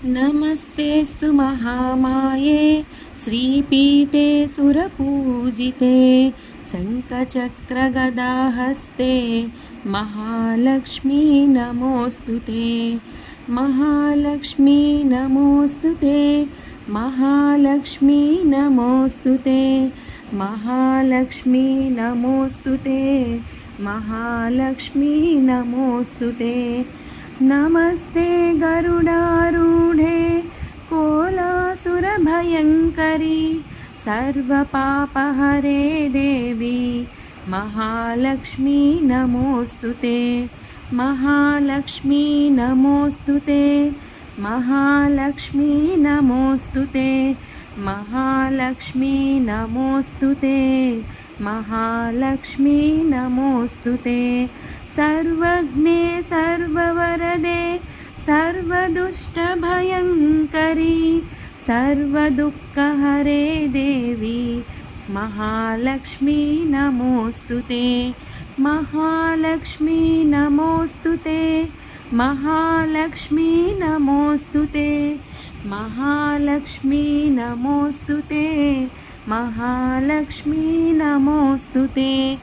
नमस्तेऽस्तु महामाये श्रीपीठे सुरपूजिते शङ्खचक्रगदाहस्ते महालक्ष्मी नमोऽस्तु ते। महालक्ष्मी नमोऽस्तु ते। महालक्ष्मी नमोऽस्तु ते। महालक्ष्मी नमोऽस्तु ते। महालक्ष्मी नमोऽस्तु ते। नमस्ते गरुडारूढे कोलासुरभयङ्करी सर्वपापहरे देवी महालक्ष्मी नमोऽस्तु ते। महालक्ष्मी नमोऽस्तु ते। महालक्ष्मी नमोऽस्तु ते। महालक्ष्मी नमोऽस्तु ते। महालक्ष्मी नमोऽस्तु ते। सर्वज्ञे सर्ववरदे सर्वदुष्टभयङ्करी सर्वदुःखहरे देवी महालक्ष्मी नमोऽस्तु ते। महालक्ष्मी नमोऽस्तु ते। महालक्ष्मी नमोऽस्तु ते। महालक्ष्मी नमोऽस्तु ते। महालक्ष्मी नमोऽस्तु ते।